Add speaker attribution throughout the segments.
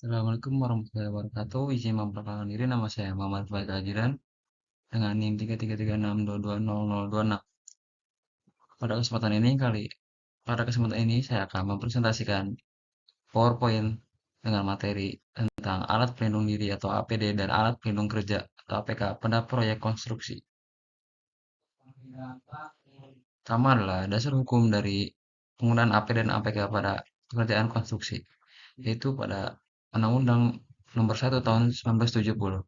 Speaker 1: Assalamualaikum warahmatullahi wabarakatuh. Izin memperkenalkan diri, nama saya Muhammad Faizal Ajiran dengan NIM 333620026. Pada kesempatan ini pada kesempatan ini saya akan mempresentasikan PowerPoint dengan materi tentang alat pelindung diri atau APD dan alat pelindung kerja atau APK pada proyek konstruksi. Pertama adalah dasar hukum dari penggunaan APD dan APK pada pekerjaan konstruksi, yaitu pada Undang-Undang Nomor 1 Tahun 1970.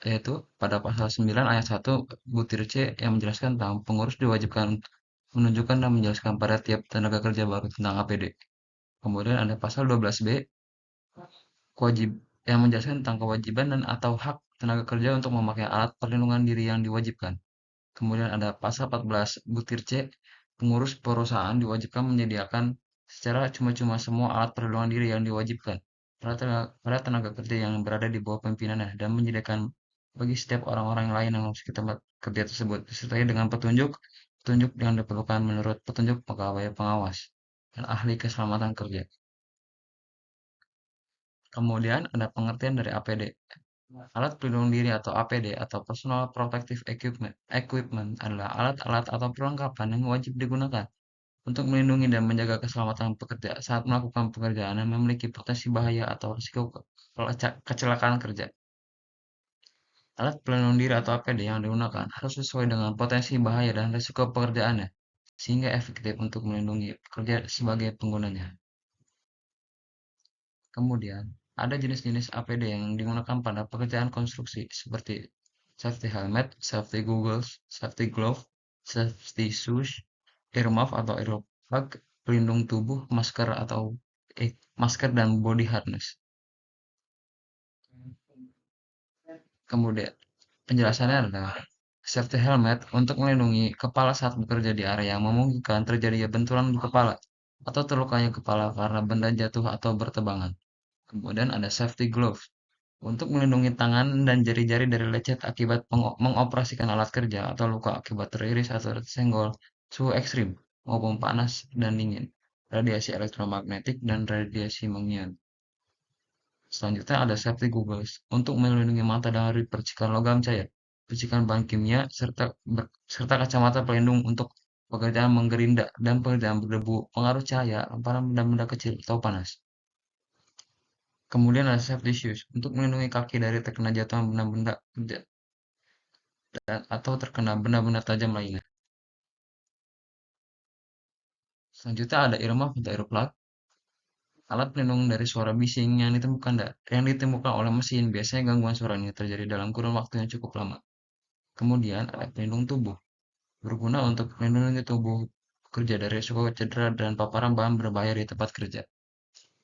Speaker 1: Yaitu pada pasal 9 ayat 1 butir C yang menjelaskan tentang pengurus diwajibkan menunjukkan dan menjelaskan pada tiap tenaga kerja baru tentang APD. Kemudian ada pasal 12B kewajib yang menjelaskan tentang kewajiban dan atau hak tenaga kerja untuk memakai alat perlindungan diri yang diwajibkan. Kemudian ada pasal 14 butir C, pengurus perusahaan diwajibkan menyediakan secara cuma-cuma semua alat perlindungan diri yang diwajibkan pada tenaga kerja yang berada di bawah pimpinannya dan menyediakan bagi setiap orang-orang lain yang memasuki tempat kerja tersebut, disertai dengan petunjuk yang diperlukan menurut petunjuk pegawai pengawas dan ahli keselamatan kerja. Kemudian ada pengertian dari APD. Alat pelindung diri atau APD atau Personal Protective Equipment adalah alat-alat atau perlengkapan yang wajib digunakan untuk melindungi dan menjaga keselamatan pekerja saat melakukan pekerjaan yang memiliki potensi bahaya atau risiko kecelakaan kerja. Alat pelindung diri atau APD yang digunakan harus sesuai dengan potensi bahaya dan risiko pekerjaannya, sehingga efektif untuk melindungi pekerja sebagai penggunanya. Kemudian, ada jenis-jenis APD yang digunakan pada pekerjaan konstruksi seperti safety helmet, safety goggles, safety glove, safety shoes, earmuff atau earplug, pelindung tubuh, masker dan body harness. Kemudian, penjelasannya adalah safety helmet untuk melindungi kepala saat bekerja di area yang memungkinkan terjadinya benturan di kepala atau terlukanya kepala karena benda jatuh atau bertebangan. Kemudian ada safety gloves untuk melindungi tangan dan jari-jari dari lecet akibat mengoperasikan alat kerja atau luka akibat teriris atau tersenggol suhu ekstrim maupun panas dan dingin, radiasi elektromagnetik dan radiasi mengion. Selanjutnya ada safety goggles untuk melindungi mata dari percikan logam cair, percikan bahan kimia, serta kacamata pelindung untuk pekerjaan menggerinda dan pekerjaan berdebu, pengaruh cahaya, lemparan benda-benda kecil atau panas. Kemudian ada safety shoes untuk melindungi kaki dari terkena jatuhan benda-benda atau terkena benda-benda tajam lainnya. Selanjutnya ada earmuff atau earplug, alat pelindung dari suara bising yang ditemukan oleh mesin. Biasanya gangguan suara ini terjadi dalam kurun waktu yang cukup lama. Kemudian ada pelindung tubuh, berguna untuk melindungi tubuh kerja dari risiko cedera dan paparan bahan berbahaya di tempat kerja.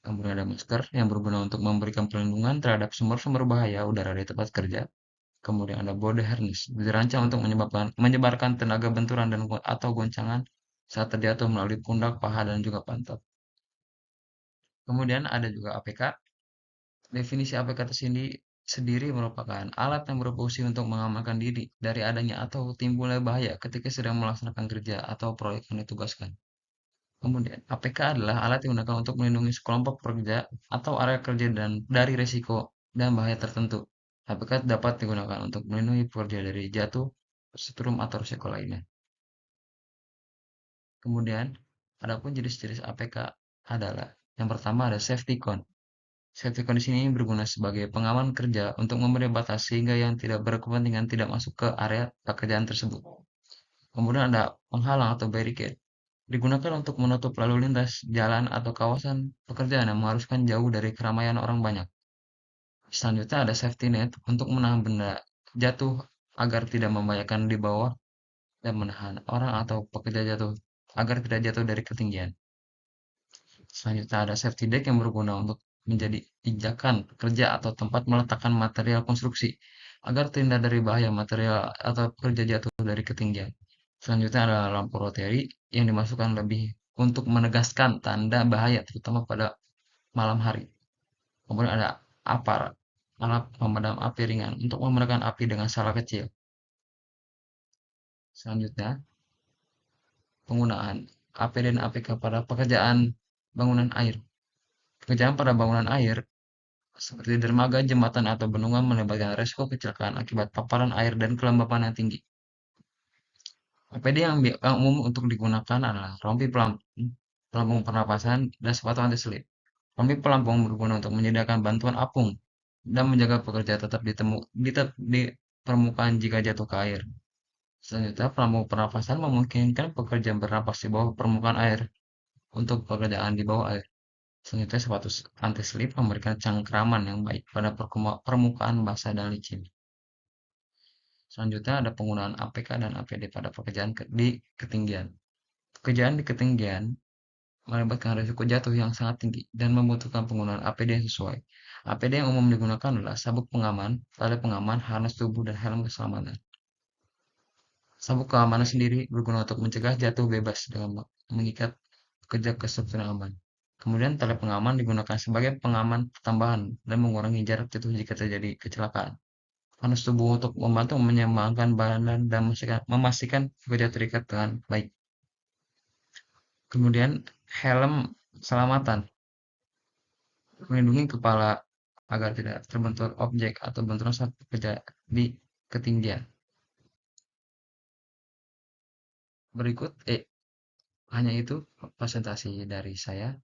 Speaker 1: Kemudian ada masker yang berguna untuk memberikan perlindungan terhadap sumber-sumber bahaya udara di tempat kerja. Kemudian ada body harness, dirancang untuk menyebarkan tenaga benturan atau goncangan saat terjatuh melalui pundak, paha, dan juga pantat. Kemudian ada juga APK. Definisi APK sendiri merupakan alat yang berfungsi untuk mengamankan diri dari adanya atau timbulnya bahaya ketika sedang melaksanakan kerja atau proyek yang ditugaskan. Kemudian, APK adalah alat yang digunakan untuk melindungi sekelompok pekerja atau area kerja dan dari risiko dan bahaya tertentu. APK dapat digunakan untuk melindungi pekerja dari jatuh, tersetrum, atau risiko lainnya. Kemudian, adapun jenis-jenis APK adalah yang pertama ada safety cone. Safety cone di sini berguna sebagai pengaman kerja untuk memberi batas sehingga yang tidak berkepentingan tidak masuk ke area pekerjaan tersebut. Kemudian ada penghalang atau barricade. Digunakan untuk menutup lalu lintas jalan atau kawasan pekerjaan yang mengharuskan jauh dari keramaian orang banyak. Selanjutnya ada safety net untuk menahan benda jatuh agar tidak membahayakan di bawah dan menahan orang atau pekerja jatuh agar tidak jatuh dari ketinggian. Selanjutnya ada safety deck yang berguna untuk menjadi pijakan kerja atau tempat meletakkan material konstruksi agar terhindar dari bahaya material atau pekerja jatuh dari ketinggian. Selanjutnya ada lampu rotary yang dimasukkan lebih untuk menegaskan tanda bahaya terutama pada malam hari. Kemudian ada aparat, alat pemadam api ringan untuk memadamkan api dengan skala kecil. Selanjutnya, penggunaan APD dan APK pada pekerjaan bangunan air. Pekerjaan pada bangunan air, seperti dermaga, jembatan, atau bendungan melibatkan resiko kecelakaan akibat paparan air dan kelembapan yang tinggi. APD yang umum untuk digunakan adalah rompi pelampung pernapasan dan sepatu anti-slip. Rompi pelampung berguna untuk menyediakan bantuan apung dan menjaga pekerja tetap di permukaan jika jatuh ke air. Selanjutnya, pelampung pernapasan memungkinkan pekerja bernapas di bawah permukaan air untuk pekerjaan di bawah air. Selanjutnya, sepatu anti-slip memberikan cengkraman yang baik pada permukaan basah dan licin. Selanjutnya ada penggunaan APK dan APD pada pekerjaan di ketinggian. Pekerjaan di ketinggian melibatkan risiko jatuh yang sangat tinggi dan membutuhkan penggunaan APD yang sesuai. APD yang umum digunakan adalah sabuk pengaman, tali pengaman, harness tubuh, dan helm keselamatan. Sabuk keamanan sendiri berguna untuk mencegah jatuh bebas dengan mengikat pekerja ke struktur yang aman. Kemudian tali pengaman digunakan sebagai pengaman tambahan dan mengurangi jarak jatuh jika terjadi kecelakaan. Harness tubuh untuk membantu menyeimbangkan badan dan memastikan pekerja terikat dengan baik. Kemudian helm keselamatan melindungi kepala agar tidak terbentur objek atau benturan saat bekerja di ketinggian. Berikut hanya itu presentasi dari saya.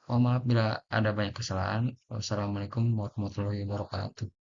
Speaker 1: Mohon maaf bila ada banyak kesalahan. Wassalamualaikum warahmatullahi wabarakatuh.